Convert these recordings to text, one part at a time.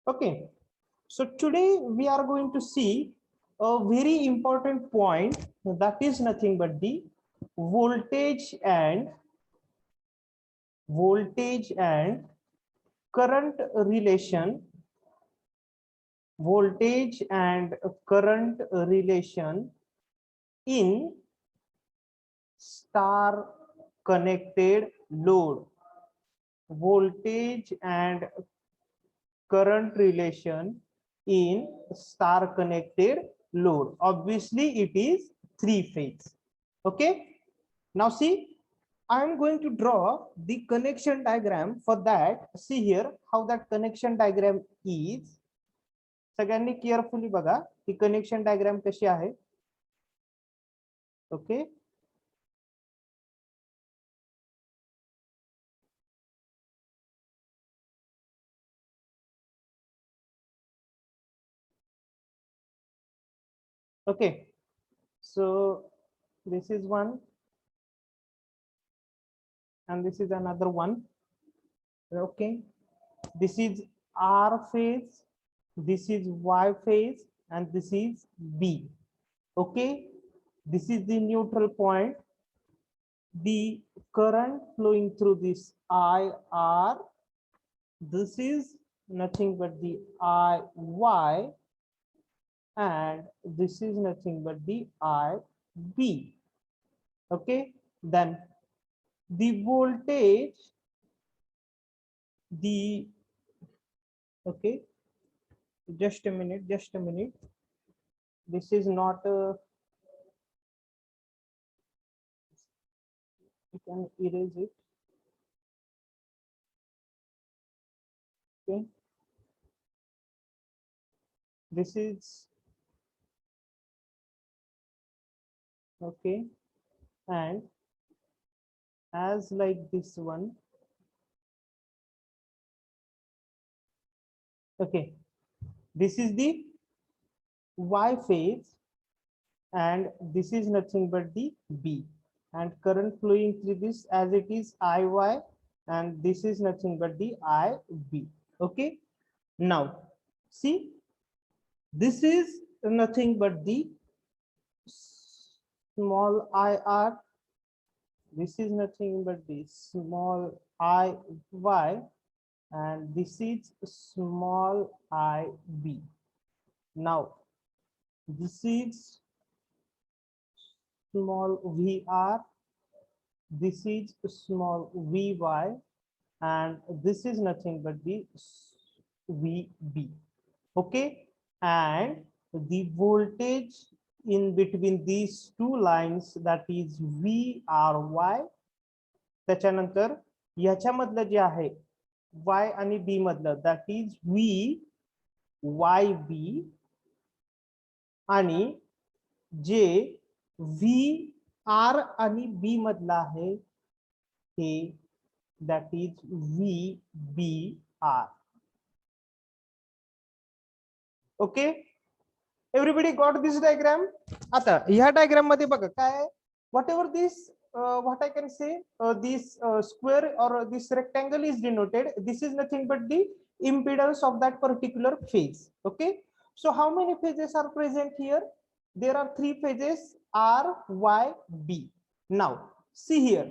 Okay, so today we are going to see a very important point, that is nothing but the voltage and current relation, voltage and current relation in star connected load. Voltage and current relation in star connected load. Obviously it is three phase. Okay, now see, I am going to draw the connection diagram. For that, see here how that connection diagram is. सगळ्यांनी carefully बघा ती connection diagram कशी आहे. Okay, okay, so this is one and this is another one. Okay, this is R phase, this is Y phase, and this is B. Okay, this is the neutral point. The current flowing through this IR, this is nothing but the IY, and this is nothing but the IB. Okay, then the voltage, the, okay, just a minute, this is not you can erase it. Okay, this is, okay, and as like this one. Okay, this is the Y phase and this is nothing but the B, and current flowing through this as it is IY, and this is nothing but the IB. Okay, now see, this is nothing but the small IR, this is nothing but the small IY, and this is small IB. Now this is small VR, this is small VY, and this is nothing but the VB. Okay, and the voltage in between these two lines, that is VRY. त्याच्यानंतर याच्यामधलं जे आहे Y आणि B मधलं, that is VYB, आणि जे VR आणि B मधला आहे हे, that is VBR. Okay, everybody got this diagram? आता ह्या डायग्राम मध्ये बघा काय, whatever this what I can say, this square or this rectangle is denoted, this is nothing but the impedance of that particular phase. Okay, so how many phases are present here? There are three phases, R, Y, B. Now see here,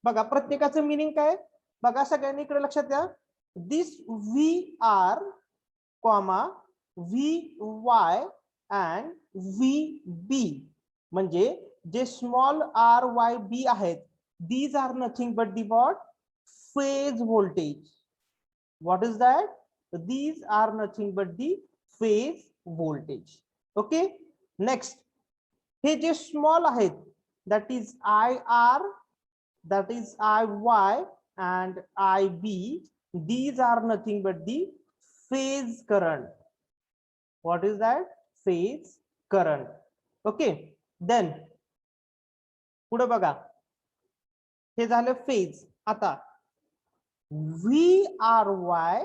बघा प्रत्येकाचं meaning काय बघा, सगळ्यांनी इकडे लक्षात द्या. दिस VR, VY and VB, म्हणजे जे स्मॉल RYB आहेत, these are nothing but the what? Phase voltage. What is that? These are nothing but the phase voltage. Okay, next, हे जे स्मॉल आहेत, that is IR, that is IY and IB, these are nothing but the phase current. What is that? Phase current. Okay, then पुढे बघा, हे झालं phase. आता VRY,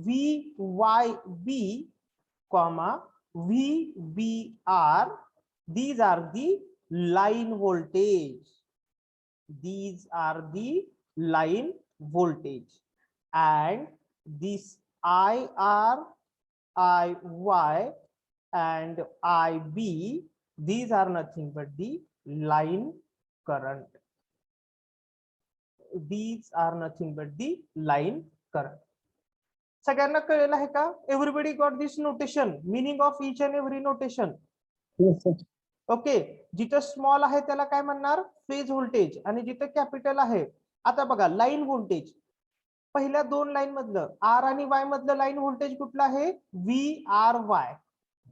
VYB comma VBR. These are the line voltage. These are the line voltage, and this IR, IY and IB, these are nothing but the line current. These are nothing but the line current. सगळ्यांना कळलं आहे का? Everybody got this notation, meaning of each and every notation? Okay. जिथं small आहे त्याला काय म्हणणार? Phase voltage. आणि जिथं कॅपिटल आहे, आता बघा लाईन व्होल्टेज, पहिल्या दोन लाईन मधलं आर आणि वाय मधलं लाईन व्होल्टेज कुठलं आहे? VRY.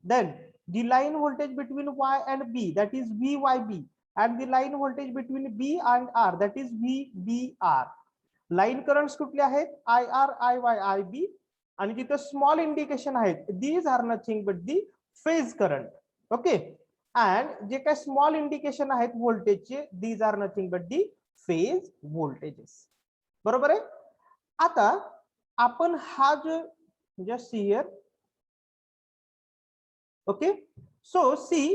Then the line voltage between Y and B, that is VYB. and the line voltage between B and R, that is VBR. Line currents कुठले आहेत? IR, IY, IB. आणि जिथं small indication आहेत, these are nothing but the phase current. Okay. and जे काय small indication आहेत व्होल्टेजचे, these are nothing but the phase voltages. बरोबर आहे? आता आपण हा जो just see here. Okay, so see,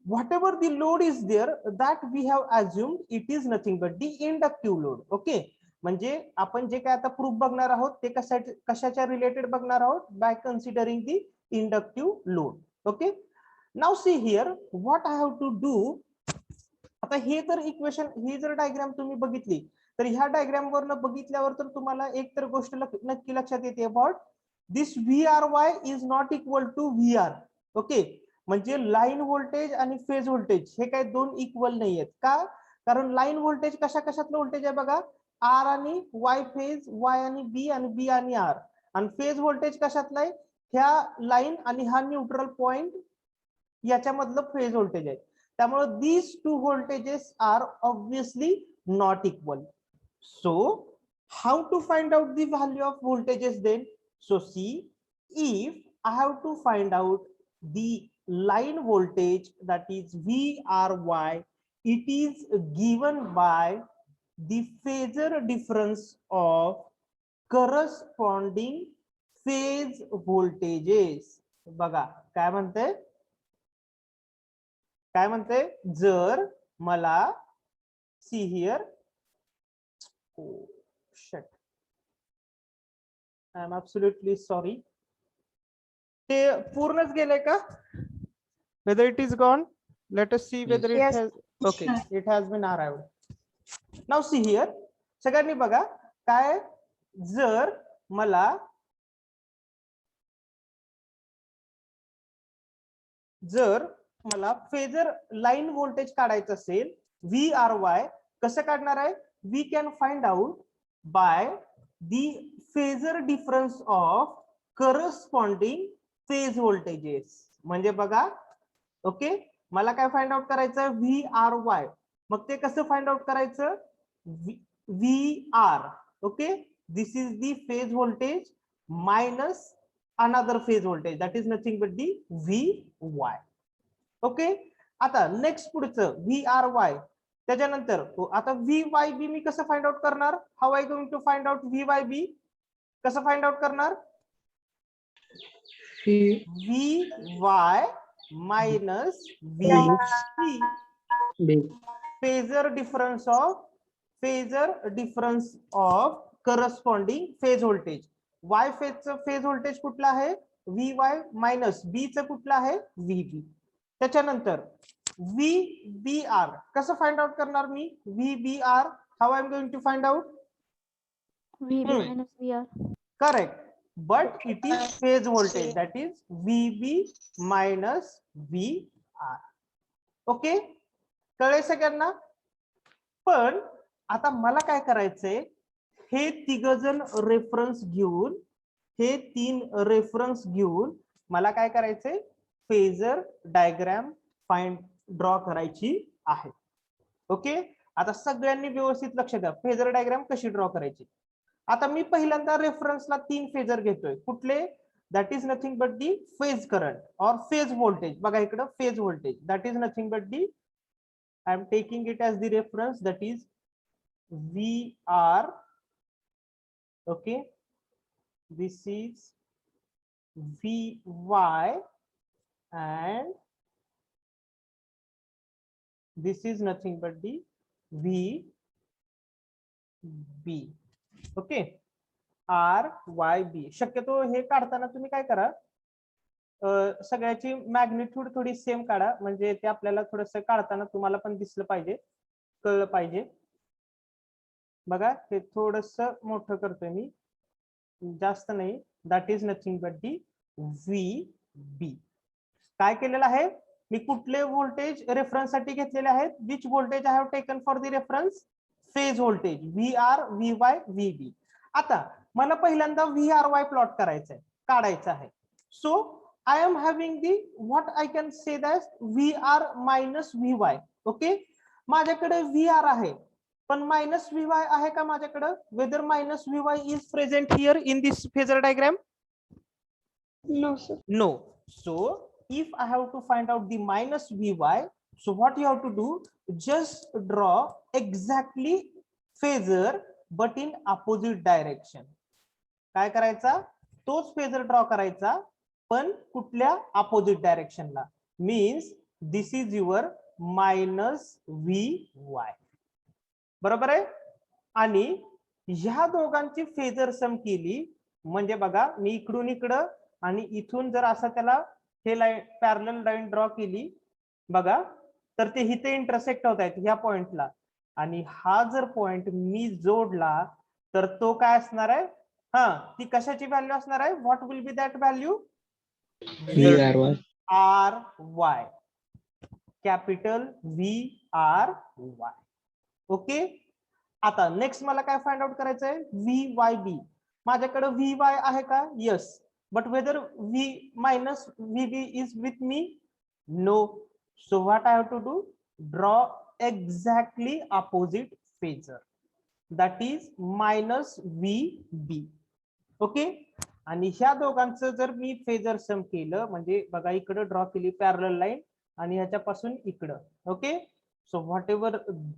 whatever the load is there that we have assumed, it is nothing but the inductive load. Okay, म्हणजे आपण जे काय आता प्रूफ बघणार आहोत ते कशाच्या रिलेटेड बघणार आहोत? By considering the inductive load. Okay, now see here what I have to do. आता हे तर इक्वेशन, ही जर डायग्राम तुम्ही बघितली तर ह्या डायग्राम वरनं बघितल्यावर तर तुम्हाला एक तर गोष्ट नक्की लक्षात येते, about this VRY is not equal to VR. Okay, म्हणजे लाईन व्होल्टेज आणि फेज व्होल्टेज हे काय दोन इक्वल नाही आहेत का? कारण लाईन व्होल्टेज कशा कशातलं व्होल्टेज आहे बघा, आर आणि वाय फेज, वाय आणि बी आणि बी आणि आर. आणि फेज व्होल्टेज कशातलं आहे? ह्या लाईन आणि हा न्यूट्रल पॉइंट याच्यामधलं फेज व्होल्टेज आहे. त्यामुळे these two voltages are obviously not equal. So how to find out the value of voltages then? So see, if I have to find out the line voltage, that is VRY, it is given by the phasor difference of corresponding phase voltages. बघा काय म्हणते, काय म्हणते, जर मला see here, shit, I am absolutely sorry, ते पूर्णच गेले का? whether it is gone, let us see whether it has, okay, it has been arrived. Now see here, सगळ्यांनी बघा काय, जर मला फेजर लाईन व्होल्टेज काढायचं असेल VRY, कसं काढणार आहे? We can find out by the phasor difference of corresponding phase voltages. म्हणजे बघा, ओके, मला काय फाइंड आउट करायचं? VRY. मग ते कसं फाइंड आउट करायचं? VR. Okay, this is the phase voltage minus another phase voltage, that is nothing but the VY. Okay, आता नेक्स्ट पुढचं VRY. त्याच्यानंतर आता VYB मी कसं फाइंड आउट करणार? How I going to find out VYB? कसं find out करणार? VY minus VB, phasor difference of corresponding phase voltage. Y phase voltage कुठला आहे? VY minus B चं कुठला आहे? VB. त्याच्यानंतर VBR कसं फाइंड आउट करणार मी? VBR, how I am going to find out? VB minus VR. Correct, but it is phase voltage, that is VB minus VR. Okay, कळले सगळ्यांना? पण आता मला काय करायचंय, हे तिघजण रेफरन्स घेऊन, हे तीन रेफरन्स घेऊन मला काय करायचंय? फेजर डायग्राम ड्रॉ करायची आहे. ओके, आता सगळ्यांनी व्यवस्थित लक्ष द्या, फेजर डायग्राम कशी ड्रॉ करायची. आता मी पहिल्यांदा रेफरन्सला तीन फेजर घेतोय. कुठले? That is nothing but the phase current और फेज व्होल्टेज. बघा इकडं phase voltage, that is nothing but the, I am taking it as the reference, that is VR. Okay, this is VY and this is nothing but the VB. Okay, RYB. शक्यतो हे काढताना तुम्ही काय करा, सगळ्याची magnitude थोडी same काढा, म्हणजे ते आपल्याला थोडस काढताना तुम्हाला पण दिसलं पाहिजे, कळलं पाहिजे. बघा हे थोडस मोठं करतोय मी, जास्त नाही. That is nothing but the VB. काय केलेलं आहे मी, कुठले व्होल्टेज रेफरन्स साठी घेतलेले आहेत, which voltage I have taken for the reference, phase voltage VR, VY, VB. आता मला पहिल्यांदा VRY प्लॉट करायचं आहे, काढायचं आहे. So I am having the what I can say that VR minus VY. Okay, माझ्याकडे VR आहे पण मायनस VY आहे का माझ्याकडे, whether minus VY is present here in this phasor diagram? No, sir. No. So if I have to find out the minus VY, so what you have to do, just draw exactly phasor but in opposite direction. काय करायचा, तोच phasor draw करायचा पण कुठल्या opposite डायरेक्शनला, means this is your minus VY. बरोबर आहे. आणि ह्या दोघांची फेजर सम केली म्हणजे बघा मी इकडून इकडं आणि इथून जर असं त्याला हे लाईन पॅरलल लाईन ड्रॉ केली बघा, तर ते इथे इंटरसेक्ट होत आहेत ह्या पॉइंटला, आणि हा जर पॉइंट मी जोडला तर तो काय असणार आहे, हा ती कशाची व्हॅल्यू असणार आहे, what will be that value, RY, capital VRY. Okay, आता नेक्स्ट मला काय फाइंड आउट करायचं आहे, VYB. माझ्याकडे VY आहे का, yes, but whether V minus VB is with me, no. So what I have to do, draw exactly opposite phasor, that is minus VB. Okay, आणि ह्या दोघांचं जर मी फेजर सम केलं म्हणजे बघा इकडे ड्रॉ केली पॅरलल लाईन आणि ह्याच्यापासून इकडं. Okay, so whatever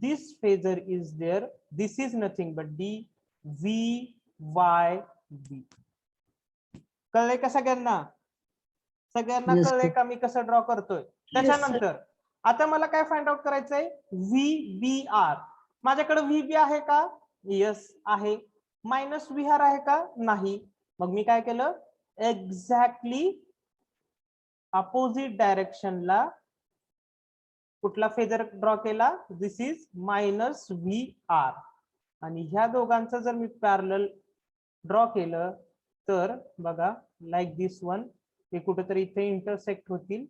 this phasor is there, this is nothing but the VYB. कळलंय का सगळ्यांना, सगळ्यांना कळलंय का मी कसं ड्रॉ करतोय. त्याच्यानंतर आता मला काय फाइंड आउट करायचंय, VBR. माझ्याकडे VB आहे का, यस आहे. मायनस VR आहे का, नाही. मग मी काय केलं, एक्झॅक्टली अपोजिट डायरेक्शनला कुठला फेजर ड्रॉ केला, दिस इज मायनस VR. आणि ह्या दोघांचं जर मी पॅरलल ड्रॉ केलं तर बघा लाईक दिस वन, ते कुठेतरी इथे इंटरसेक्ट होतील.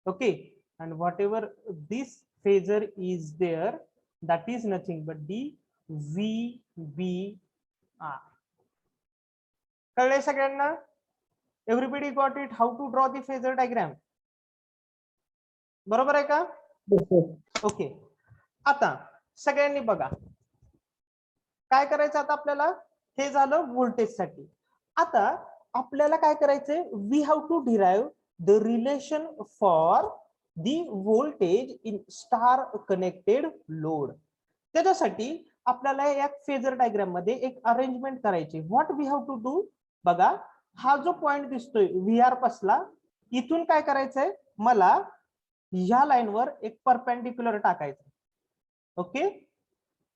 Okay, and whatever this phasor is there, that is nothing but the VBR. कळलंय सगळ्यांना? Everybody got it, how to draw the phasor diagram? बरोबर आहे का? ओके, आता सगळ्यांनी बघा काय करायचं आता आपल्याला, हे झालं व्होल्टेज साठी. आता आपल्याला काय करायचंय, we have to derive the relation for the voltage in star connected load. त्याच्यासाठी आपल्याला या फेजर डायग्राम मध्ये एक अरेंजमेंट करायची. What we have to do, बघा हा जो पॉइंट दिसतोय VR पासला, इथून काय करायचंय, मला ह्या लाईनवर एक परपेंडिक्युलर टाकायचं. ओके,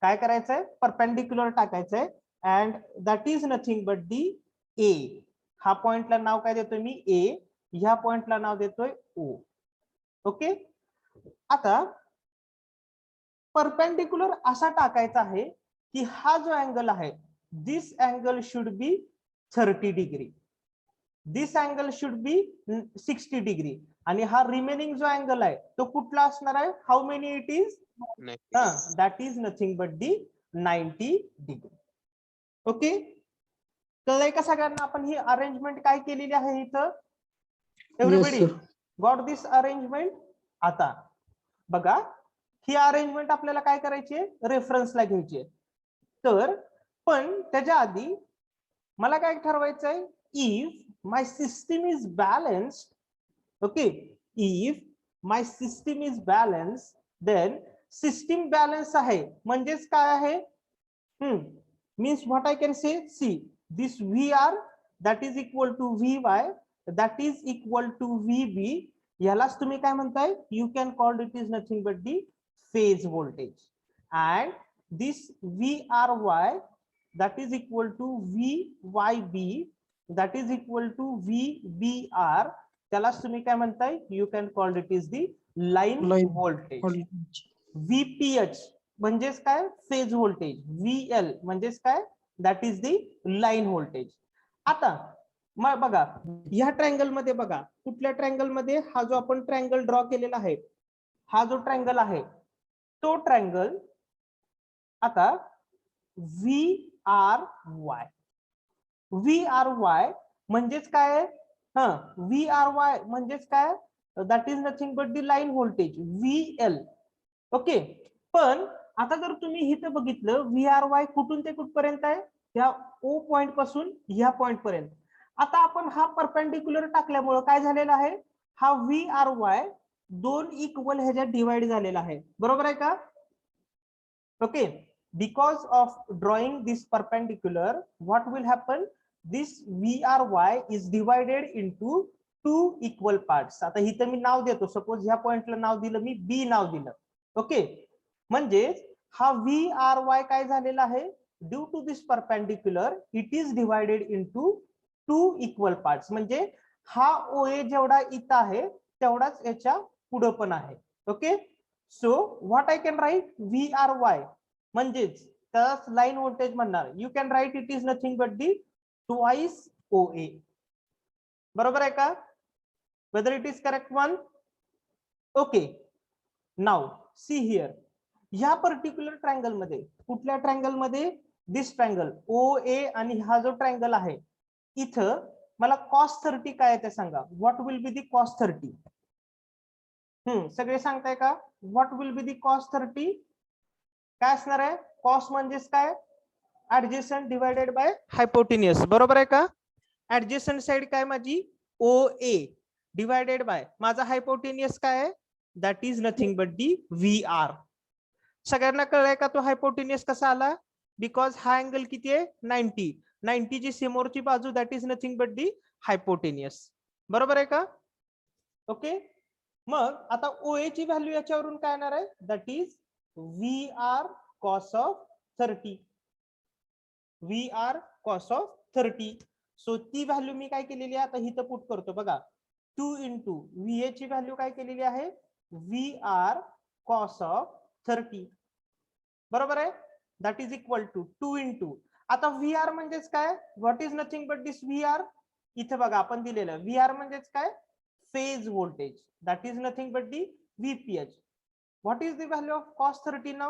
काय करायचंय, परपेंडिक्युलर टाकायचंय, and that is nothing but the A. हा पॉइंटला नाव काय देतोय मी, A. ह्या पॉइंटला नाव देतोय O. ओके, आता परपेंडिक्युलर असा टाकायचा आहे की हा जो अँगल आहे, this angle should be 30 degree, this angle should be 60 degree, आणि हा रिमेनिंग जो अँगल आहे तो कुठला असणार आहे, how many it is, that is nothing but the 90 degree. Okay, कळलंय का सगळ्यांना आपण ही अरेंजमेंट काय केलेली आहे इथं? Everybody got this arrangement? आता बघा ही अरेंजमेंट आपल्याला काय करायची आहे, रेफरन्सला घ्यायची आहे. तर पण त्याच्या आधी मला काय ठरवायचंय, if my system is balanced, okay, if my system is balance, then system balance आहे म्हणजेच काय आहे, means what I can say, see this VR that is equal to VY, that is equal to VB, यालाच तुम्ही काय म्हणताय, you can call it is nothing but the phase voltage. And this VRY that is equal to VYB that is equal to VBR, त्यालाच तुम्ही काय म्हणताय, you can call it is the line Line voltage. voltage. VPH म्हणजेच काय, phase voltage. VL म्हणजेच काय, that is the line voltage. आता मग बघा ह्या ट्रायंगल मध्ये बघा, कुठल्या ट्रायंगल मध्ये, हा जो आपण ट्रायंगल ड्रॉ केलेला आहे, हा जो ट्रायंगल आहे तो ट्रायंगल आता VRY. VRY म्हणजेच काय, VRY म्हणजेच काय, that is nothing but the line voltage VL. Okay. पण आता जर तुम्ही इथं बघितलं, VRY कुठून ते कुठपर्यंत आहे, त्या O पॉइंट पासून ह्या पॉइंट पर्यंत. आता आपण हा परपेंडिक्युलर टाकल्यामुळे काय झालेला आहे, हा VRY दोन इक्वल ह्याच्यात डिवाइड झालेला आहे, बरोबर आहे का. Okay. Because of drawing this perpendicular, what will happen, this VRY is divided into two equal parts. आता इथं मी नाव देतो, सपोज ह्या पॉइंटला नाव दिलं मी, बी नाव दिलं. ओके. म्हणजे हा VRY काय झालेला आहे, due to this perpendicular it is divided into two equal parts. म्हणजे हा OA जेवढा इथं आहे तेवढाच याच्या पुढे पण आहे. Okay. So what I can write, VRY म्हणजेच त्याच लाईन व्होल्टेज म्हणणार, you can write it is nothing but the twice OA. बरोबर आहे का, whether it is correct one. Okay. Now see here, ह्या पर्टिक्युलर ट्रायंगल मध्ये, कुठल्या ट्रायंगल मध्ये, दिस ट्रायंगल OA आणि हा जो ट्रायंगल आहे, इथं मला cos 30 काय आहे ते सांगा. What will be the cos 30. सगळे सांगताय का, what will be the cos 30. काय असणार आहे, कॉस म्हणजेच काय, ऍडजेसंट डिवायडेड बाय हायपोटेनियस, बरोबर आहे का. ऍडजेसंट साइड काय माझी OA डिवायडेड बाय माझा हायपोटेनियस काय आहे, that is nothing but the VR. सगळ्यांना कळलंय का तो हायपोटेनियस कसा आला, बिकॉज हा अँगल किती आहे 90. 90 ची समोरची बाजू that is nothing but the hypotenuse, बरोबर आहे का. ओके. मग आता OA ची व्हॅल्यू याच्यावरून काय येणार आहे, that is VR cos of 30. VR cos of 30. So ती व्हॅल्यू मी काय केलेली आहे, आता इथं पुट करतो बघा, 2 इंटू VA ची व्हॅल्यू काय केलेली आहे, VR cos of 30, बरोबर आहे. That is equal to 2 into, आता VR म्हणजेच काय, what is nothing but this VR. इथे बघा आपण दिलेलं VR म्हणजेच काय, phase voltage, that is nothing but the VPH. What is the value of cos 30 now?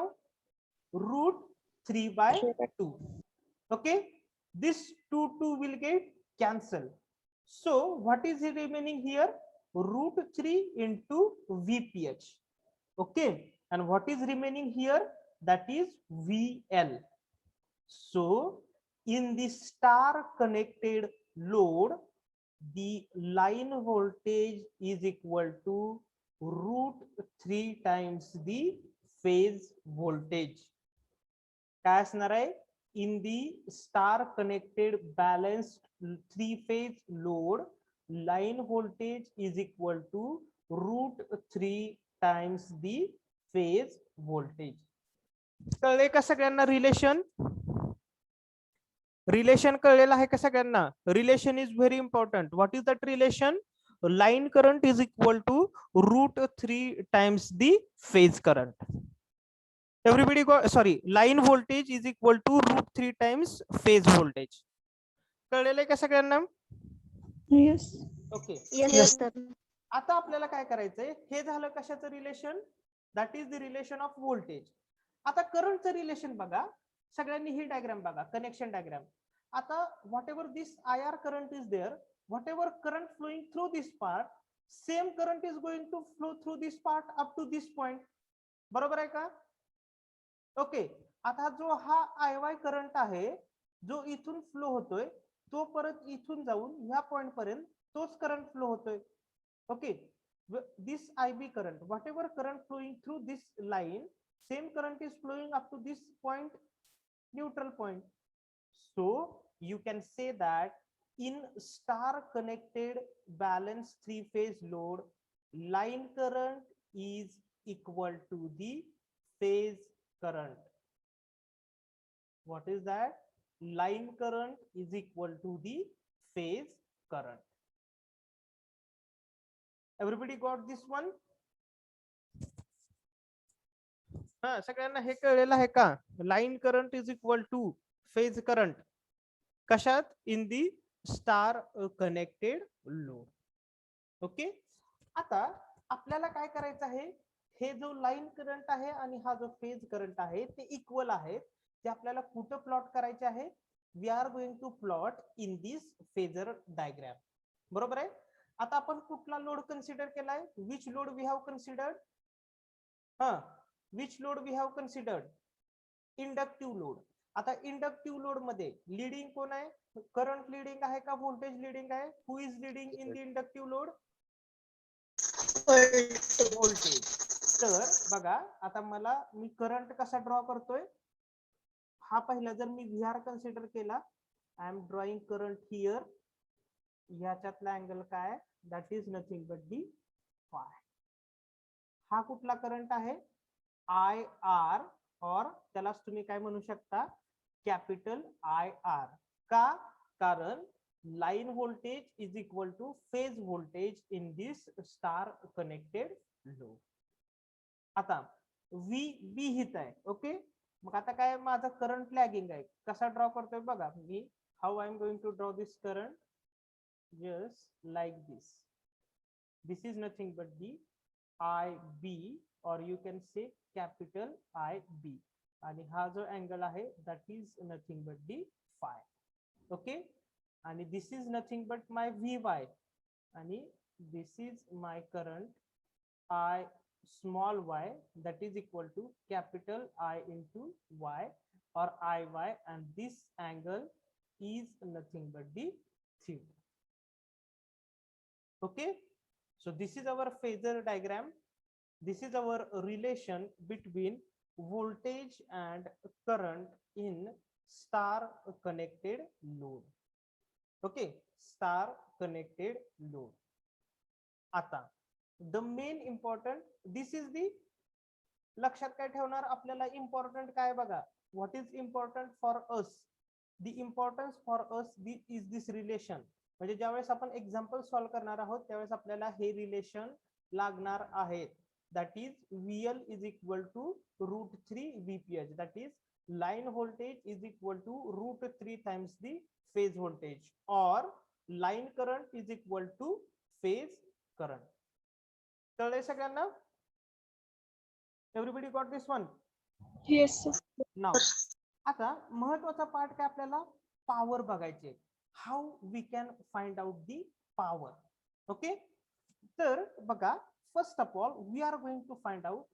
Root 3 by 2. Okay. This 2 will get cancelled. So what is remaining here? Root 3 into VPH. Okay. And what is remaining here? That is VL. So in the star connected load, the line voltage is equal to root 3 times the phase voltage. काय असणार आहे, in the star connected balanced 3-phase load, line voltage is equal to root 3 times the phase voltage. कळले का सगळ्यांना relation, relation कळलेलं आहे का सगळ्यांना. Relation is very important. What is that relation, line current is equal to root 3 times the phase current. Everybody got, sorry, line voltage is equal to root 3 times phase voltage. कळलेलं आहे का सगळ्यांना. Yes. Okay. Yes, sir. आता आपल्याला काय करायचंय, हे झालं कशाचं relation, that is the relation of voltage. आता करंटचं रिलेशन बघा, सगळ्यांनी ही डायग्राम बघा, कनेक्शन डायग्राम. आता whatever this IR current is there, whatever current flowing through this part, same current is going to flow through this part up to this point, बरोबर आहे का. ओके. आता जो हा IY करंट आहे, जो इथून फ्लो होतोय, तो परत इथून जाऊन ह्या पॉइंट पर्यंत तोच करंट फ्लो होतोय. Okay. this IB current, whatever current flowing through this line, same current is flowing up to this point, neutral point. So you can say that in star connected balanced 3-phase load, line current is equal to the phase current. What is that? Line current is equal to the phase current. Everybody got this one? हा सगळ्यांना हे कळलेलं आहे का? Line current is equal to phase current कशात? In the star connected load. Okay, आता आपल्याला काय करायचं आहे? हे जो लाईन करंट आहे आणि हा जो फेज करंट आहे ते इक्वल आहेत. ते आपल्याला कुठं प्लॉट करायचे आहे? We are going to plot in this phasor diagram. बरोबर आहे. आता आपण कुठला लोड कन्सिडर केलाय? Which load we have considered? हा, which load we have considered? Inductive load. आता इंडक्टिव्ह लोड मध्ये लीडिंग कोण आहे? करंट लीडिंग आहे का व्होल्टेज लीडिंग आहे? Who is leading in the inductive load? Voltage. तर बघा आता मी करंट कसा ड्रॉ करतोय? हा पहिला जर मी व्ही आर कन्सिडर केला, I am drawing current here. ह्याच्यातला अँगल काय? That is nothing but the phi. हा कुठला करंट आहे? आय आर, और त्यालाच तुम्ही काय म्हणू शकता? Capital I R. का? कारण line voltage is equal to phase voltage in this star connected load. आता व्ही बी हित आहे. ओके, मग आता काय? माझा करंट लॅगिंग आहे. कसा ड्रॉ करतोय बघा मी. How I am going to draw this current? Just like this. This is nothing but the I B, or you can say capital IB. आणि हा जो अँगल आहे that is nothing but the phi. Okay, आणि this is nothing but my VY, आणि this is my current I small y, that is equal to capital I into Y or IY, and this angle is nothing but the theta. Okay, so this is our phasor diagram. This is our relation between voltage and current in star connected load. Okay, star connected load. आता the main important, this is the, लक्षात काय ठेवणार आपल्याला? Important काय बघा? What is important for us? The importance for us is this relation. म्हणजे ज्यावेळेस आपण एक्झाम्पल सॉल्व्ह करणार आहोत त्यावेळेस आपल्याला हे रिलेशन लागणार आहेत. That is VL is equal to √3 VPH. That is line voltage is equal to √3 times the phase voltage, or line current is equal to phase current. कळलंय सगळ्यांना? Everybody got this one? Yes, sir. Now आता महत्वाचा part काय? आपल्याला power बघायचे. How we can find out the power. Okay, तर बघा, first of all we are going to find out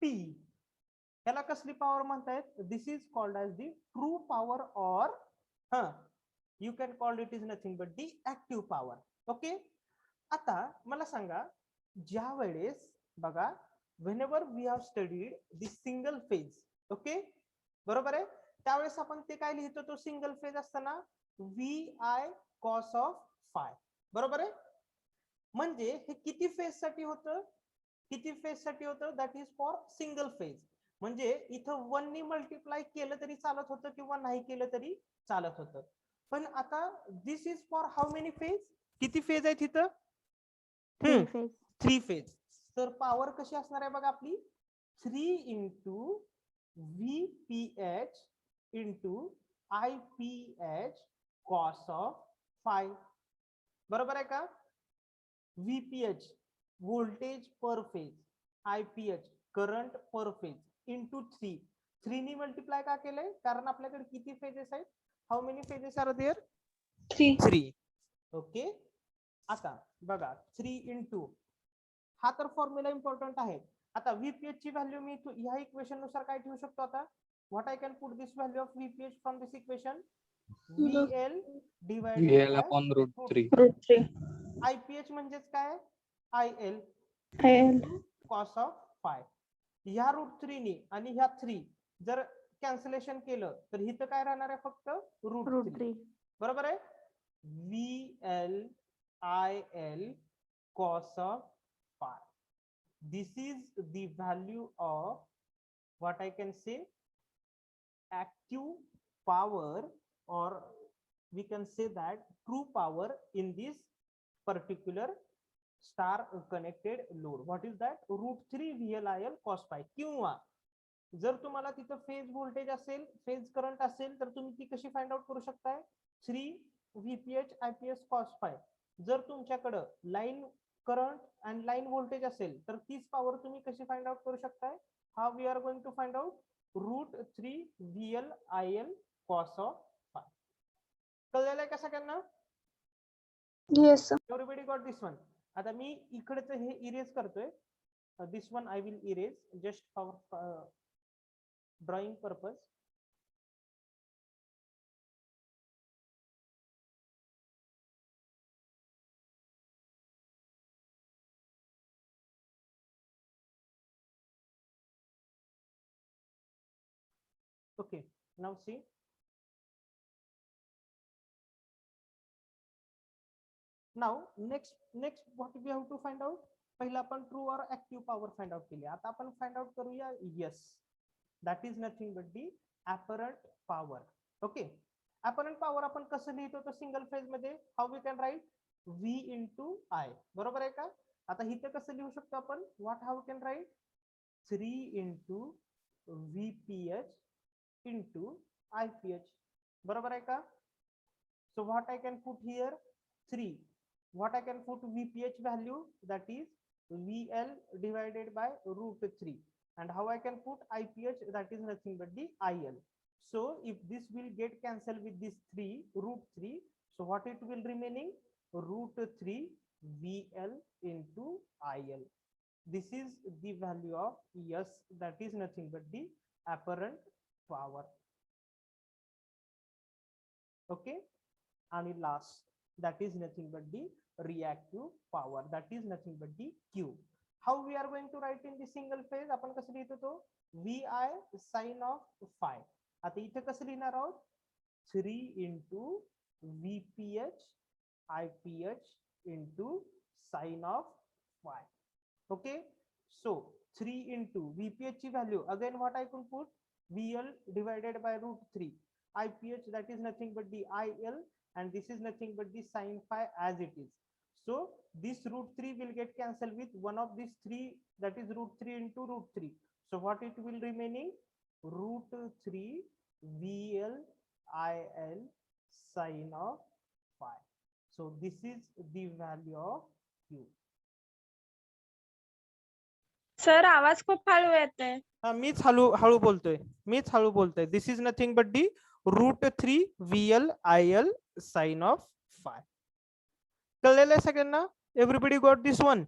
P. याला कसली पॉवर म्हणतायत? This is called as the true power, or you can call it is nothing but the active power. Okay, आता मला सांगा, ज्या वेळेस बघा, whenever we have studied the single phase, okay, बरोबर आहे, त्यावेळेस आपण ते काय लिहितो? तो सिंगल फेज असताना VI cos ऑफ फाय. बरोबर आहे. म्हणजे हे किती फेज साठी होतं? किती फेज साठी होतं? That is for single phase. म्हणजे इथं 1 नी मल्टिप्लाय केलं तरी चालत होतं किंवा नाही केलं तरी चालत होतं. पण आता this is for how many phase? किती फेज आहे तिथं? 3 फेज. तर पॉवर कशी असणार आहे बघा आपली? 3 into VPH into IPH cos of phi. बरोबर आहे का? VPH voltage per phase, IPH current per phase into 3. 3 नी मल्टिप्लाय का केलंय? कारण आपल्याकडे किती फेजेस आहेत? How many phases are there? 3. Okay, आता बघा 3 into, हा तर फॉर्म्युला इम्पॉर्टंट आहे. आता VPH ची व्हॅल्यू मी ह्या इक्वेशन नुसार काय ठेवू शकतो? आता what I can put this value of VPH from this equation? VL divided by √3. IPH म्हणजेच काय? IL cos of five. ह्या √3 नी आणि ह्या 3 जर कॅन्सलेशन केलं तर इथं काय राहणार आहे? फक्त √3. बरोबर आहे. VL IL cos of phi. This is the value of what I can say active power, or we can say that true power in this particular star connected load. What is that? √3 VLIL cos phi. किंवा जर तुम्हाला तिथं phase voltage असेल, phase current असेल, तर तुम्ही ती कशी फाइंड आउट करू शकताय? 3 VPH IPS cos phi. जर तुमच्याकडं line current and line voltage असेल, तर तीच पॉवर तुम्ही कशी फाइंड आउट करू शकताय? How we are going to find out? √3 VLIL cos of phi. कळलेलं आहे का सगळ्यांना? Yes, sir. Everybody got this one. आता मी इकडचं हे इरेज करतोय. This one I will erase just for drawing purpose. Okay, now see. Now next what we have to find out? पहिला आपण ट्रू और ऍक्टिव्ह पॉवर फाइंड आउट केली. आता आपण फाइंड आउट करूया yes, that is nothing but the apparent power. Okay, apparent power आपण कसं लिहितो तर सिंगल फेज मध्ये how we can write? V into I. बरोबर आहे का? आता इथे कसं लिहू शकतो आपण? What how can write? 3 into VPH into IPH. बरोबर आहे का? So what I can put here? 3. What I can put VPH value, that is VL divided by √3. And how I can put IPH, that is nothing but the IL. So if this will get cancelled with this 3 √3, so what it will remaining? √3 VL into IL. This is the value of yes, that is nothing but the apparent power. Okay, and last, that is nothing but the reactive power, that is nothing but the Q. How we are going to write in the single phase? आपण कसं लिहितो तो? VI sin of phi. आता इथे कसं लिहिणार आहोत? 3 into VPH IPH into sin of phi. Okay, so 3 into VPH ची value, again what I could put? VL divided by √3. IPH, that is nothing but the IL, and this is nothing but the sin phi as it is. So this √3 will get cancelled with one of these three, that is √3 into √3. So what it will remaining? √3 VL IL sin of phi. So this is the value of Q. Sir आवाज खूप हळू येते. मीच हळू बोलतोय. This is nothing but the √3 VL IL sin of phi. कळलेलं आहे सगळ्यांना? Everybody got this one?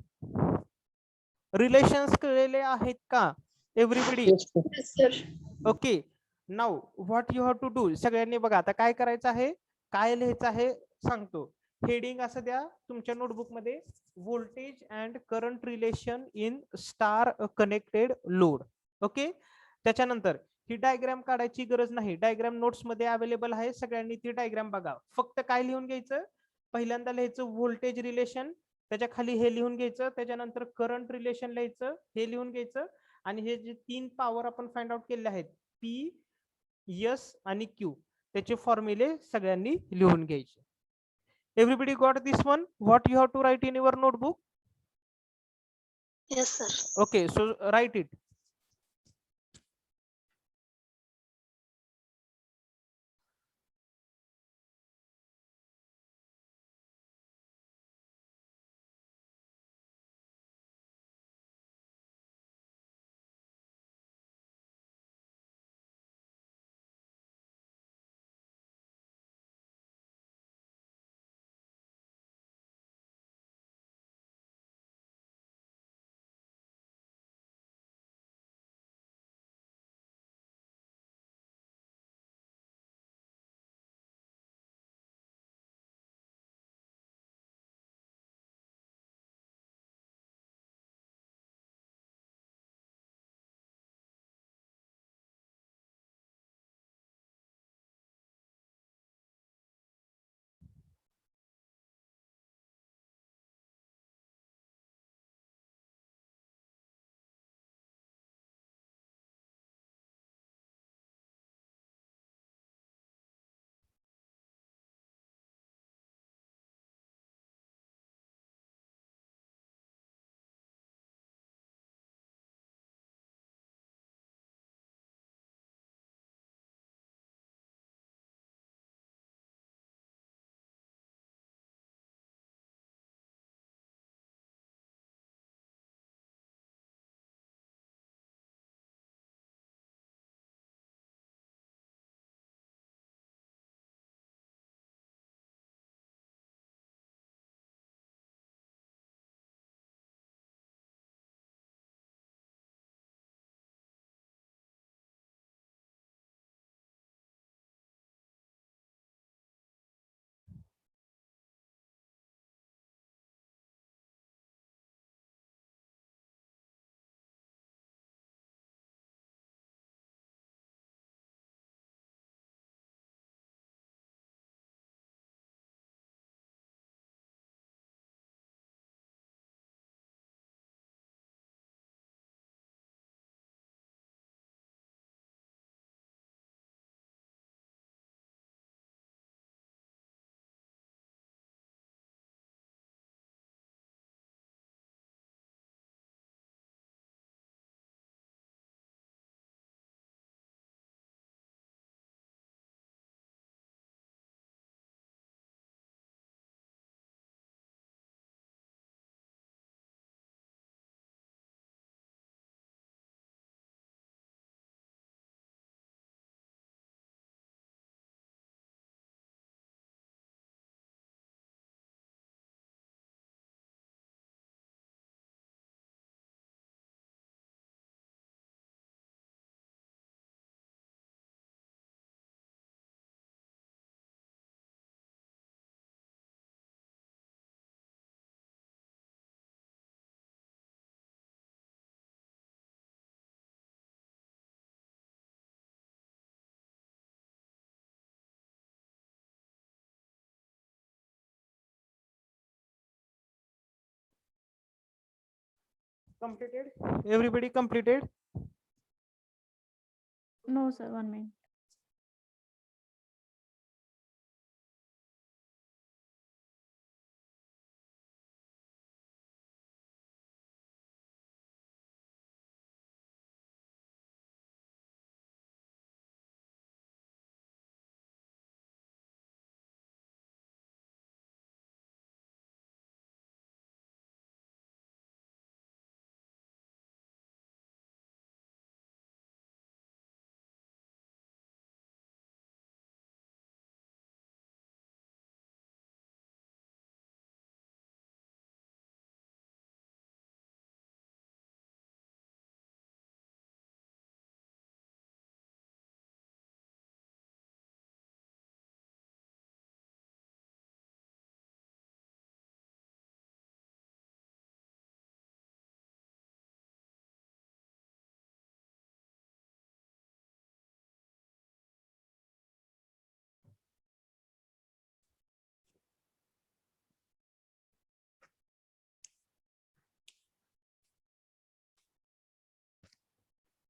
Relations कळलेले आहेत का everybody? Yes, sir. Okay, now what you have to do? सगळ्यांनी बघा आता काय करायचं आहे, काय लिहायचं आहे सांगतो. हेडिंग असं द्या तुमच्या नोटबुक मध्ये, voltage and current relation in star connected load. Okay, त्याच्यानंतर ही डायग्राम काढायची गरज नाही, डायग्राम नोट्स मध्ये अवेलेबल आहे, सगळ्यांनी ती डायग्राम बघा. फक्त काय लिहून घ्यायचं? पहिल्यांदा लिहायचं व्होल्टेज रिलेशन, त्याच्या खाली हे लिहून घ्यायचं, त्याच्यानंतर करंट रिलेशन लिहायचं, हे लिहून घ्यायचं, आणि हे जे 3 पॉवर आपण फाइंड आउट केले आहेत P, S आणि Q, त्याचे फॉर्म्युले सगळ्यांनी लिहून घ्यायचे. Everybody got this one? What you have to write in your notebook? Yes, sir. Okay, so write it. Completed? Everybody completed? No, sir, 1 minute.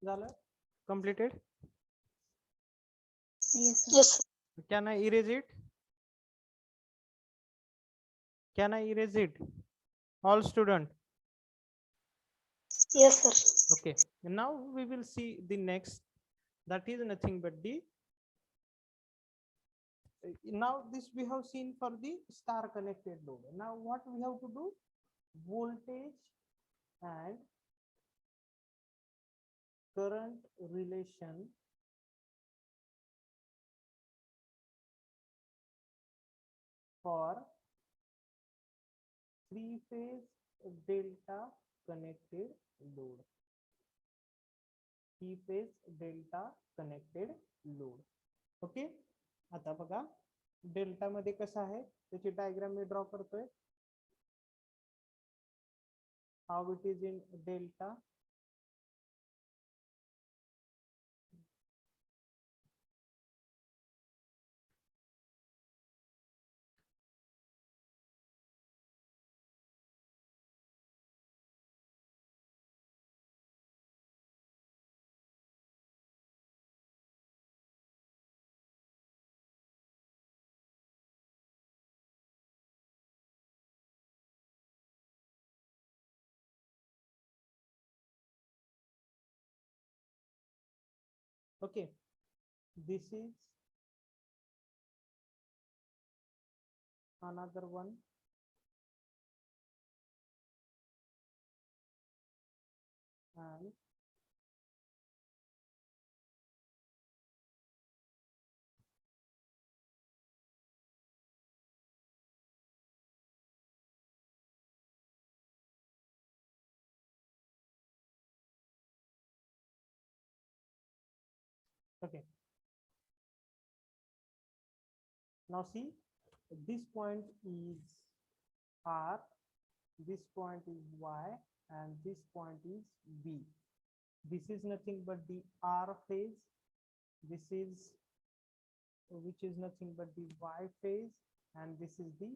झालं? Completed? Yes, sir. Yes, sir. Can I erase it? Can I erase it? All student. Yes, sir. Okay. Now we will see the next. That is nothing but the. Now this we have seen for the star connected load. Now what we have to do? Voltage and current relation for three phase delta connected load. Three phase delta connected load. Okay. आता बघा delta मध्ये कसं आहे त्याची diagram मी draw करतोय. How it is in delta. Okay, this is another one. And okay, now see, this point is R, this point is Y, and this point is B. This is nothing but the R phase. This is, which is nothing but the Y phase, and this is the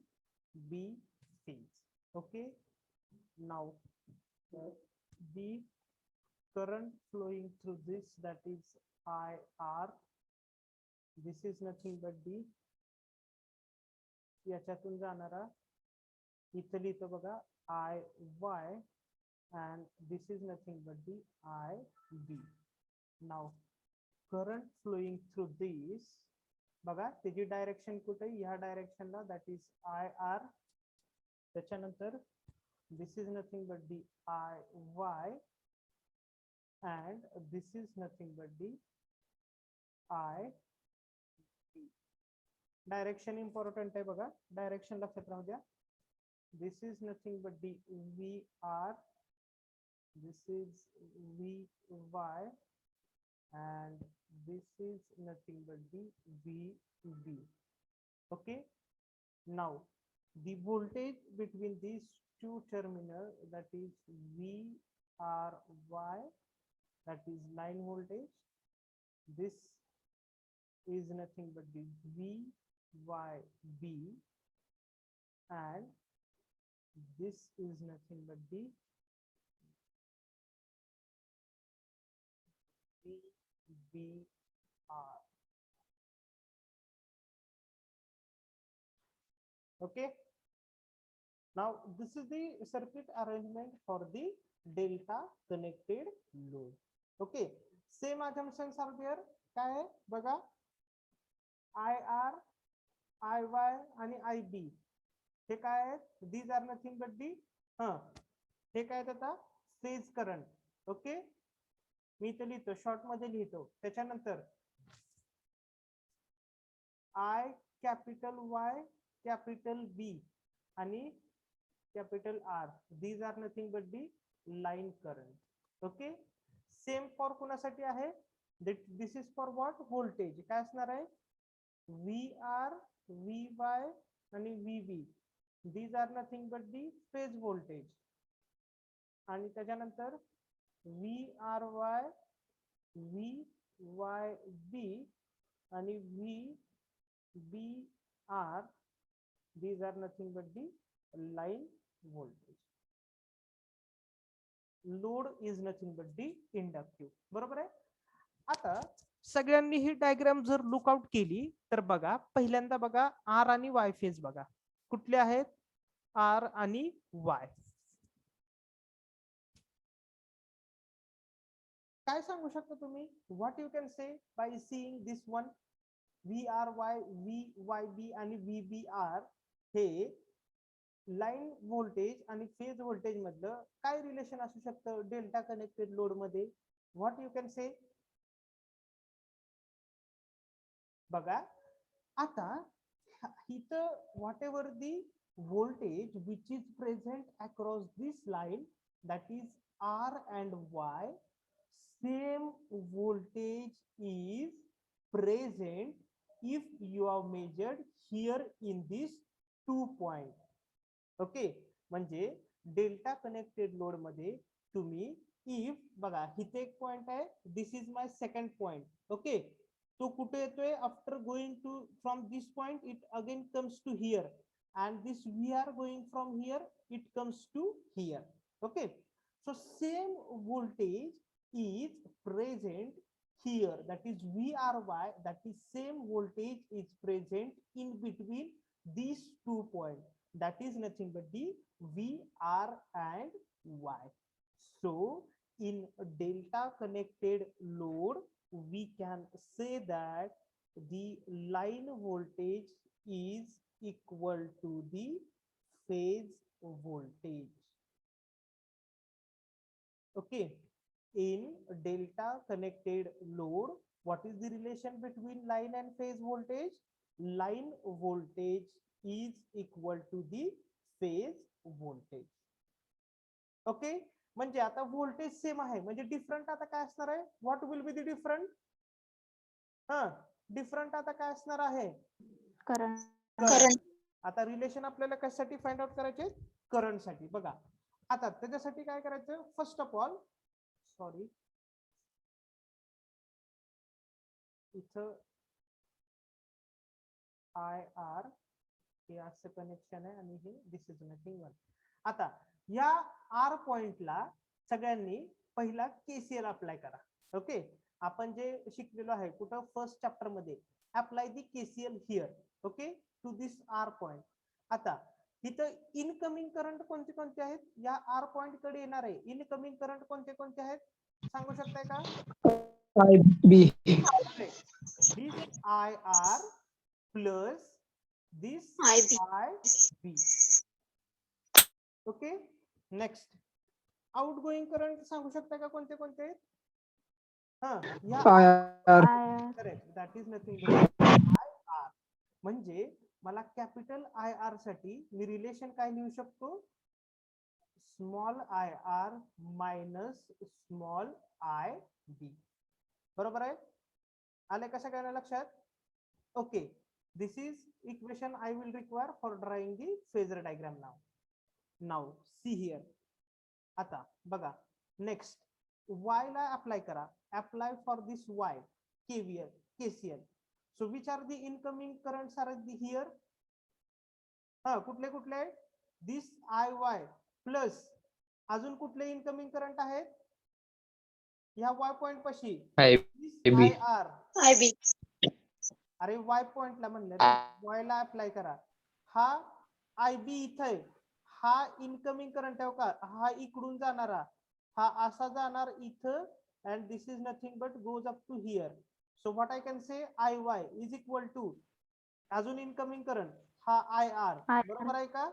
B phase. Okay, now the current flowing through this, that is IR. This is nothing but the याच्यातून जाणारा इथं लिहितो बघा IY, and this is nothing but the IB. Now current flowing through this, बघा त्याची direction कुठे, ह्या डायरेक्शनला, that is IR. त्याच्यानंतर this is nothing but the IY, and this is nothing but the IB. Direction important आहे बघा, direction लक्षात राहू द्या. This is nothing but the VR, this is VY, and this is nothing but the VB. Okay, now the voltage between these two terminals, that is VRY, that is line voltage. This is nothing but the VYB, and this is nothing but the VBR. Okay. Now this is the circuit arrangement for the delta connected load. Okay, same assumptions are there. काय आहे बघा, IR, IY आणि IB हे काय आहेत? These are nothing but the हे काय आहेत आता? Phase current. ओके, मी इथे लिहितो, शॉर्ट मध्ये लिहितो. त्याच्यानंतर I capital Y capital B आणि capital R. These are nothing but the line current. Okay. Same for कुणासाठी आहे? This is for what? Voltage. काय असणार आहे? VR, VY आणि VB. These are nothing but the phase voltage. आणि त्याच्यानंतर VRY, VYB आणि VBR. These are nothing but the line voltage. Load is nothing but the inductive. बरोबर आहे. आता सगळ्यांनी ही डायग्राम जर लुकआउट केली तर बघा, पहिल्यांदा बघा आर आणि वाय फेज बघा कुठले आहेत, आर आणि वाय. काय सांगू शकता तुम्ही? What you can say by seeing this one, VRY, VYB आणि VBR हे लाईन व्होल्टेज आणि फेज व्होल्टेज मधलं काय रिलेशन असू शकतं डेल्टा कनेक्टेड लोड मध्ये? व्हॉट यू कॅन से? बघा आता इथं what ever the voltage which is present across this line, that is R and Y, same voltage is present if you have measured here in this 2 point. ओके, म्हणजे delta connected load मध्ये तुम्ही if बघा इथे एक point आहे, this is my second point. Okay, तो कुठे येतोय? After going to from this point it again comes to here, and this we are going from here it comes to here. Okay, so same voltage is present here, that is VRY, that is same voltage is present in between these 2 points, that is nothing but the VR and Y. So in delta connected load we can say that the line voltage is equal to the phase voltage. Okay, in delta connected load, what is the relation between line and phase voltage? Line voltage is equal to the phase voltage. Okay, म्हणजे आता voltage same आहे, म्हणजे different आता काय असणार आहे? What will be the different? Different आता काय असणार आहे? करंट. आता रिलेशन आपल्याला कशासाठी फाइंड आउट करायचे? करंट साठी. बघा आता त्याच्यासाठी काय करायचं? फर्स्ट ऑफ ऑल, सॉरी इथं IR हे असं कनेक्शन आहे आणि हे दिस इज नथिंग वन. आता या आर पॉइंटला सगळ्यांनी पहिला KCL अप्लाय करा. ओके, आपण जे शिकलेलो आहे कुठं फर्स्ट चॅप्टर मध्ये, apply the KCL here. Okay, to this R point. आता इथं इनकमिंग करंट कोणते कोणते आहेत? या आर पॉइंट कडे येणार आहे इनकमिंग करंट कोणते कोणते आहेत सांगू शकताय का? IB. This IR plus this IB. Okay, next outgoing current सांगू शकता का कोणते कोणते? Correct, that is nothing but IR. म्हणजे मला कॅपिटल IR साठी मी रिलेशन काय लिहू शकतो? Small IR minus small IB. बरोबर आहे? आले का सगळ्यांना लक्षात? Okay, this is equation I will require for drawing the phasor diagram now. Now see here. आता बघा नेक्स्ट Y ला अप्लाय करा. Apply for this Y KCL. So which are the incoming currents are here? कुठले कुठले? दिस IY plus अजून कुठले incoming current आहेत? ह्या वाय पॉइंट पाशी IB. I R, IB. अरे वाय पॉइंटला म्हणलं रे, वाय ला अप्लाय करा. हा आय बी इथं आहे, हा इनकमिंग करंट आहे का, हा इकडून जाणारा, हा असा जाणार इथं, and this is nothing but goes up to here. So what I can say, IY is equal to, अजून इनकमिंग करंट हा IR, बरोबर आहे का,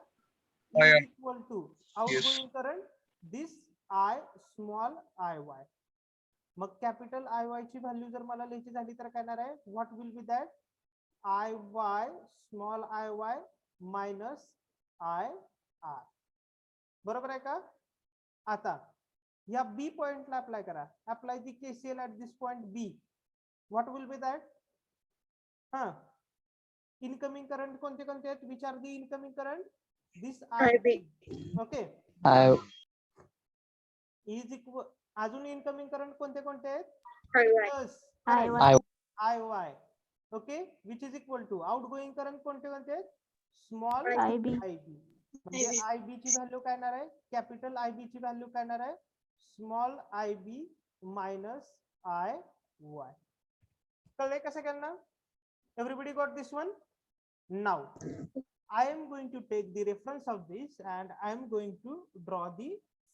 is equal to outgoing current this I small IY. मग कॅपिटल IY ची value जर मला लिहायची झाली तर काय येणार आहे, what will be that, IY small IY minus IR. बरोबर आहे का. आता या बी पॉइंटला अप्लाय करा, apply the KCL at this point B. What will be that, हा इनकमिंग करंट कोणते कोणते आहेत, which are the incoming current, this IB. Okay, is equal, अजून इनकमिंग करंट कोणते कोणते आहेत, plus IY. Okay, which is equal to outgoing current कोणते कोणते आहेत, स्मॉल IB. म्हणजे IB ची व्हॅल्यू काय येणार आहे, कॅपिटल IB ची व्हॅल्यू काय येणार आहे, स्मॉल IB मायनस IY. कळले कसं करणार, everybody got this one. Now I am going to take the reference of this and I am going to draw the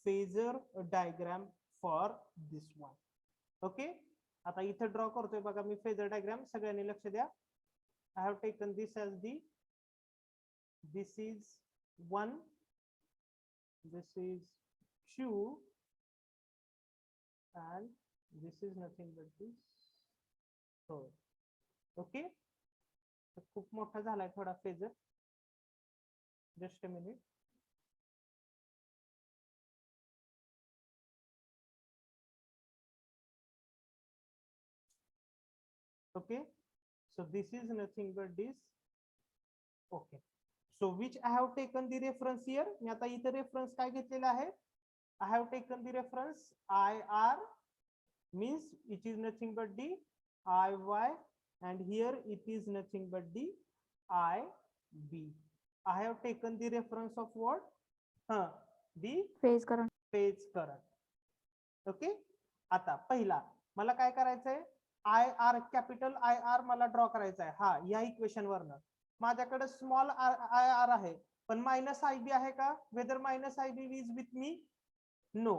phasor diagram for this one. Okay, आता इथे draw करतोय बघा मी phasor diagram, सगळ्यांनी लक्ष द्या. I have taken this as the, this is 1, this is 2 and this is nothing but this 4. Okay, खूप मोठा झालाय थोडा phasor, just a minute. Okay, so this is nothing but this. Okay, so which I have taken the reference here, मी आता इथे reference काय घेतलेला आहे, I have taken the reference IR, means it is nothing but the IY, and here it is nothing but the IB. I have taken the reference of what, the phase current. Phase current. Okay, आता पहिला मला काय करायचंय, IR capital IR मला draw करायचा आहे. हा या इक्वेशन वरनं माझ्याकडे स्मॉल IR आहे, पण मायनस IB आहे का, whether minus IB is with me, no.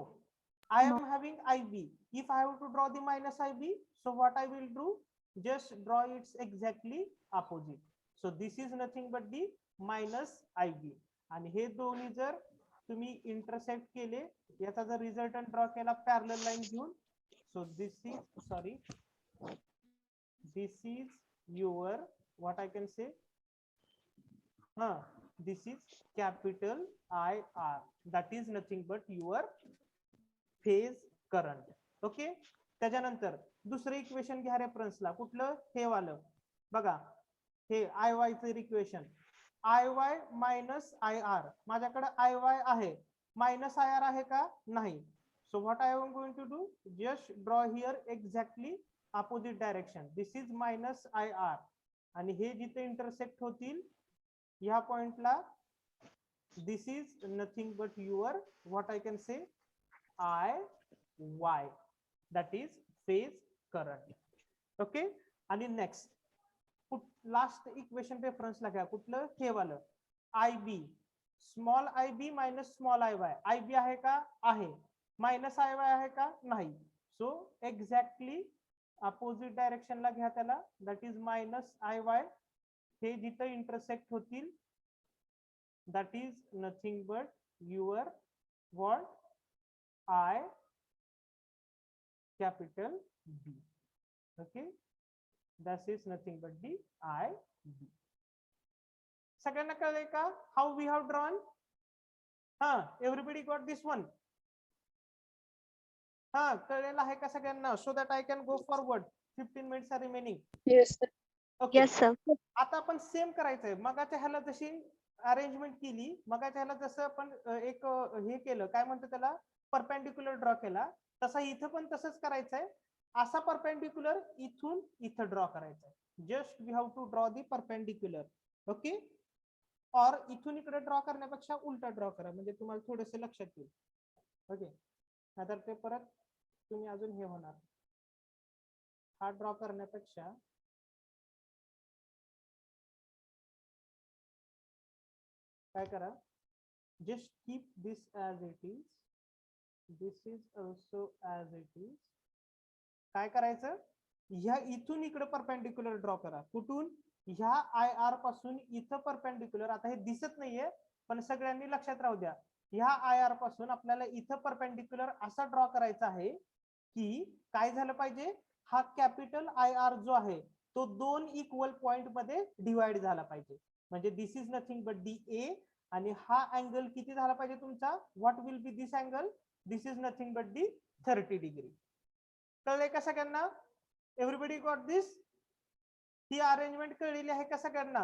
I am having IB. If I have to draw the minus IB, so what I will do, just draw its exactly opposite. So this is nothing but the minus IB. आणि हे दोन्ही जर तुम्ही intersect केले, याचा जर resultant draw केला parallel line घेऊन, so this is, sorry, this is your, what I can say, this is capital IR, that is nothing but your phase current. Okay, त्याच्यानंतर दुसरं इक्वेशन घ्या रेफरन्सला, कुठलं, हे वालं बघा, हे IY चं इक्वेशन, IY मायनस IR, माझ्याकडे IY आहे, मायनस IR आहे का, नाही. So what I am going to do, just draw here exactly opposite direction, this is minus IR, आणि हे जिथे इंटरसेक्ट होतील ह्या पॉइंटला, this is nothing but your, what I can say, IY, that is phase current. Okay, आणि next last equation reference ला घ्या, कुठलं, हे वालं, IB, small IB minus small IY. IB आहे का, आहे, मायनस IY आहे का, नाही. सो एक्झॅक्टली अपोजिट डायरेक्शन ला घ्या त्याला, दॅट इज मायनस IY, हे जिथं इंटरसेक्ट होतील, that is nothing but your what, I capital B. Okay, that is nothing but the IB. सगळ्यांना कळले का, how we have drawn? Everybody got this one? कळलेलं आहे का सगळ्यांना, so that I can go forward. 15 minutes are remaining. Yes sir. Okay. Yes sir. आता आपण same करायचंय, मगाच्या ह्याला जशी अरेंजमेंट केली, मगाच्या ह्याला जसं आपण एक हे केलं, काय म्हणतो त्याला, परपेंडिक्युलर ड्रॉ केला, तसा इथं पण तसंच करायचंय. असा परपेंडिक्युलर इथून इथं ड्रॉ करायचा, just we have to draw the perpendicular. Okay, और इथून इकडे ड्रॉ करण्यापेक्षा उलटा ड्रॉ करा, म्हणजे तुम्हाला थोडेसे लक्षात येईल. ओके, नाहीतर ते परत तुम्ही अजून हे होणार, हा ड्रॉ करण्यापेक्षा काय करा, just keep this as it is, this is also as it is. काय करायचं, ह्या इथून इकडे परपेंडिक्युलर ड्रॉ करा. कुठून, ह्या आय आर पासून इथं परपेंडिक्युलर. आता हे दिसत नाहीये पण सगळ्यांनी लक्षात राहू द्या, ह्या आय आर पासून आपल्याला इथं परपेंडिक्युलर असा ड्रॉ करायचा आहे की काय झालं पाहिजे, हा कॅपिटल आय आर जो आहे तो 2 इक्वल पॉइंट मध्ये डिवाइड झाला पाहिजे. म्हणजे this is nothing but the A, आणि हा अँगल किती झाला पाहिजे तुमचा, what will be this angle, this is nothing but the 30 degree. कळलंय का सगळ्यांना, एव्हरीबडी गॉट दिस, ही अरेंजमेंट कळलेली आहे का सगळ्यांना,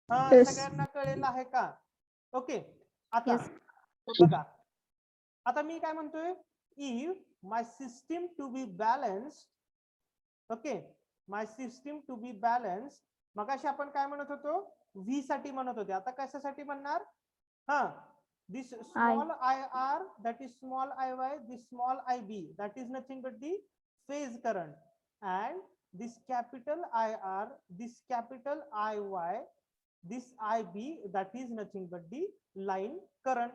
हा सगळ्यांना कळलेलं आहे का, ओके. आता बघा, आता मी काय म्हणतोय, if my system to be balanced, okay, my system to be balanced, मगाशी आपण काय म्हणत होतो, व्ही साठी म्हणत होते, आता कशासाठी म्हणणार, हा, this small IR, that is small IY, this small IB, that is nothing but the phase current, and this capital IR, this capital IY, this IB, that is nothing but the line current.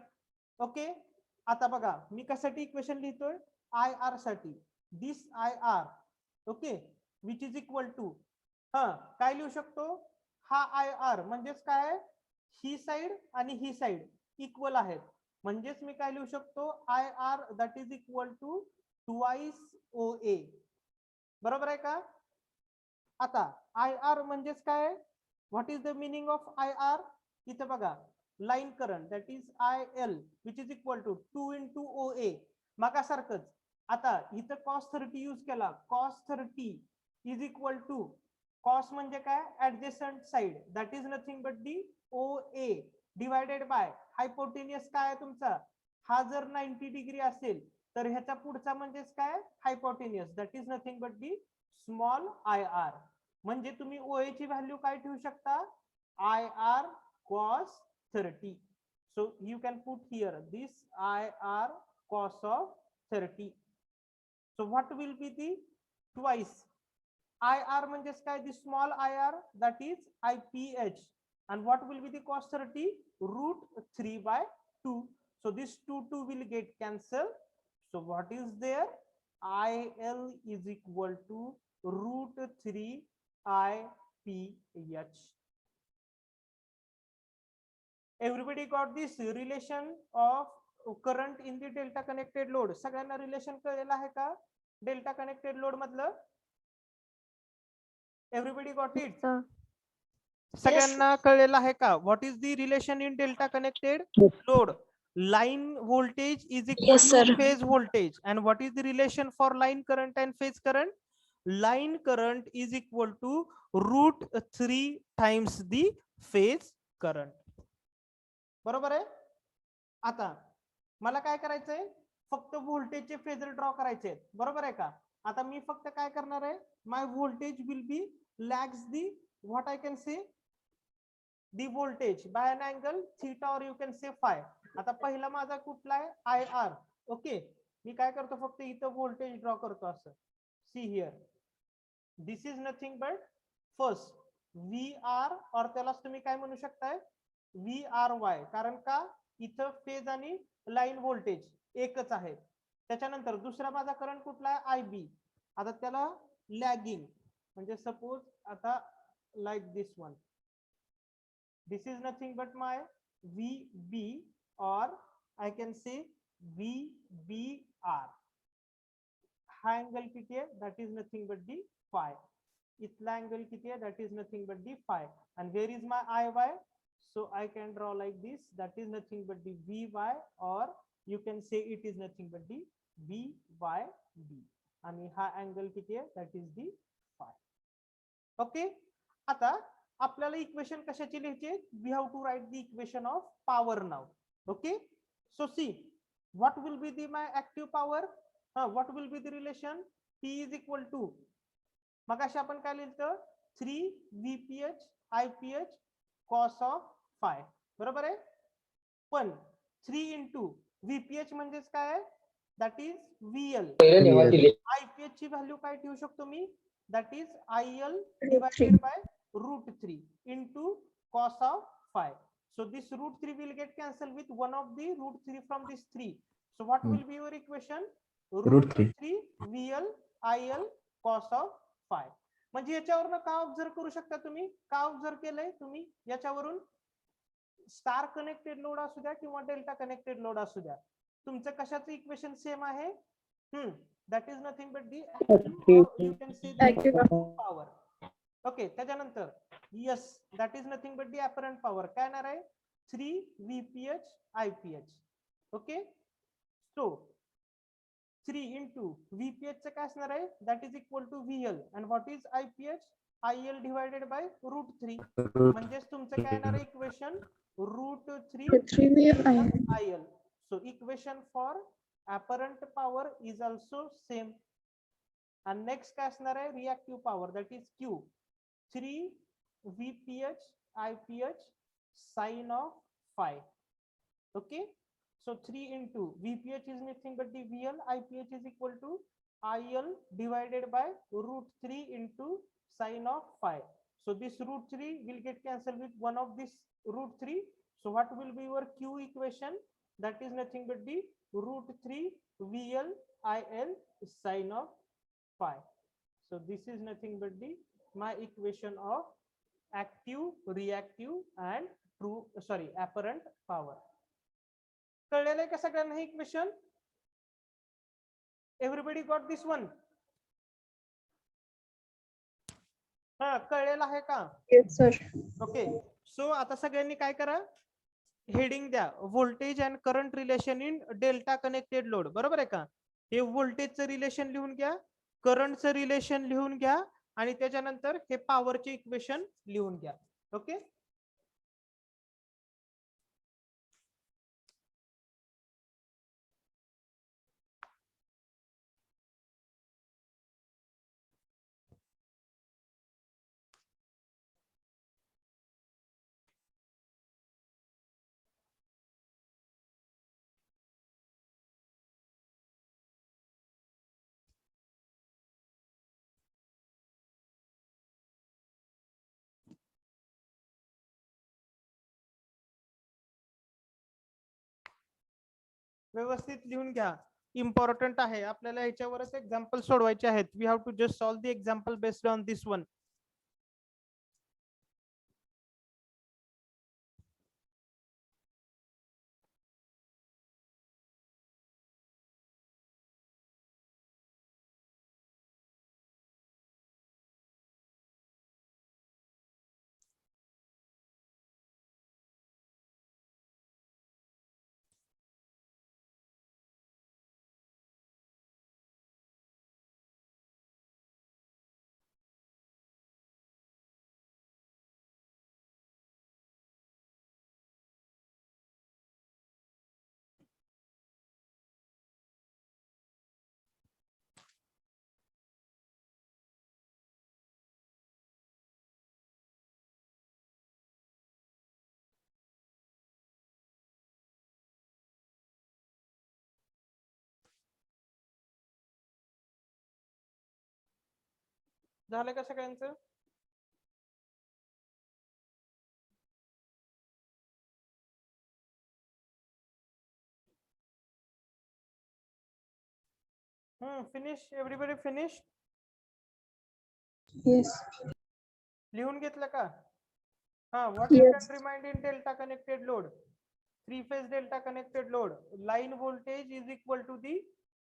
Okay, आता बघा मी कशासाठी equation लिहितोय, IR साठी, this IR, okay, which is equal to, हा काय लिहू शकतो, हा IR म्हणजेच काय, ही साइड आणि ही साइड इक्वल आहेत, म्हणजेच मी काय लिहू शकतो, I R that is equal to twice O A. बरोबर आहे का. आता आय आर म्हणजेच काय, what is the meaning of I R, इथे बघा, line current that is I L which is equal to 2 into O A, मागासारखंच. आता इथं cos 30 यूज केला, cos 30 is equal to, cos म्हणजे काय, adjacent side, that is nothing but the O A divided bye hypotenuse काय आहे तुमचा, हा जर 90 डिग्री असेल तर ह्याच्या पुढचा म्हणजेच काय, hypotenuse, that is nothing but the small I R. म्हणजे तुम्ही ओए ची व्हॅल्यू काय ठेवू शकता, I R cos 30. So you can put here this I R cos of 30. So what will be the twice I R म्हणजेच काय, the small I R that is I P H. And what will be the cos 30? Root 3 by 2. So this 2 will get cancelled. So what is there? IL is equal to root 3 IPH. Everybody got this relation of current in the delta connected load. सगळ्यांना relation कळलेलं आहे का delta connected load मधलं, everybody got it, सगळ्यांना कळलेलं आहे का, what is the relation in delta connected load, line voltage is equal to phase voltage, and what is the relation for line current and phase current, line current is equal to root 3 times the phase current. बरोबर आहे. आता मला काय करायचंय, फक्त व्होल्टेजचे phasor draw करायचे आहेत, बरोबर आहे का. आता मी फक्त काय करणार आहे, my voltage will be lags the what I can say the voltage by an angle theta or you can say phi. आता पहिला माझा कुठला आहे, आय आर. ओके, मी काय करतो, फक्त इथं व्होल्टेज ड्रॉ करतो असं, see here, this is nothing but first V R, और त्यालाच तुम्ही काय म्हणू शकताय, व्ही आर वाय, कारण का इथं फेज आणि लाईन व्होल्टेज एकच आहे. त्याच्यानंतर दुसरा माझा करंट कुठला आहे, आय बी. आता त्याला लॅगिंग, म्हणजे सपोज आता like this one, this is nothing but my VB, or I can say VBR. हा अँगल किती आहे, that is nothing but the phi. इथला अँगल किती आहे, that is nothing but the phi. And where is my IY? So I can draw like this, that is nothing but the VY, or you can say it is nothing but the VYB. आणि हा angle किती आहे, that is the phi. Okay, आता आपल्याला equation कशाची लिहायची, we have to write the equation of power now. Okay, so see what will be the my active power, what will be the relation, P is equal to, मगाशी आपण काय लिहिलं, 3 VPH IPH cos of phi, बरोबर आहे. पण 3 into VPH म्हणजेच काय आहे? That is VL. पहिलं निवांत दिले. IPH ची व्हॅल्यू काय ठेवू शकतो मी? That is IL √3. divided by √3 into cos of phi. So this √3 will get cancelled with one of the √3 from this 3. So what will be your equation? √3 VL IL cos of phi. म्हणजे याच्यावरून का observe करू शकता तुम्ही? का observe केलंय तुम्ही याच्यावरून? स्टार कनेक्टेड लोड असू द्या किंवा डेल्टा कनेक्टेड लोड असू द्या, तुमचं कशाचं इक्वेशन सेम आहे? That is nothing but the you can say power. Okay, त्याच्यानंतर yes, that is nothing but the apparent power. काय येणार आहे? 3 VPH IPH. Okay, so 3 into VPH चं काय असणार आहे? That is equal to VL and what is IPH? IL divided by √3. म्हणजेच तुमचं काय येणार आहे equation? √3 IL. So equation for apparent power is also same. And next काय असणार आहे? Reactive power, that is Q. 3 VPH IPH sin of phi. Okay, so 3 into VPH is nothing but the VL, IPH is equal to IL divided by √3 into sin of phi. So this √3 will get cancelled with one of this √3. So what will be your Q equation? That is nothing but the √3 VL IL sin of phi. So this is nothing but the my equation of active, reactive and apparent power. कळलेलं आहे का सगळ्यांना हे equation? Everybody got this one? हा, कळलेलं आहे का? Yes, sir. Okay, so आता सगळ्यांनी काय करा, हेडिंग द्या voltage and current relation in delta connected load. बरोबर आहे का? हे व्होल्टेजचं रिलेशन लिहून घ्या, करंटचं रिलेशन लिहून घ्या आणि त्याच्यानंतर हे पॉवरचे इक्वेशन लिहून घ्या. ओके, व्यवस्थित लिहून घ्या. इम्पॉर्टंट आहे, आपल्याला ह्याच्यावरच एक्झाम्पल सोडवायचे आहेत. We have to just solve the example based on this one. झालं का सगळ्यांचं? Finish, everybody finish? Yes. लिहून घेतलं का? हा, what you Yes. Can remind in delta connected load? 3 phase delta connected load, line voltage is equal to the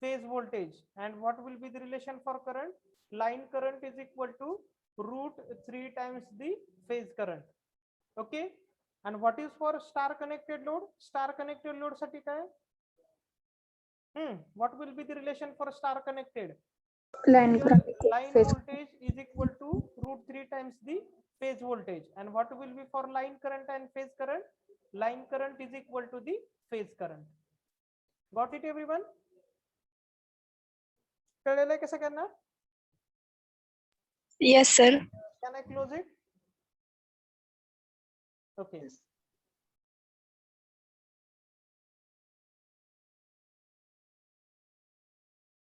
phase voltage. And what will be the relation for current? Line current is equal to √3 times the phase current. Okay, and what is for star connected load? Star connected load साठी काय? What will be the relation for star connected? Line current. Line Phase. voltage is equal to √3 times the phase voltage. And what will be for line current and phase current? Line current is equal to the phase current. Got it everyone? कळलेलं आहे का सगळ्यांना? Yes, sir. Can I close it? Okay.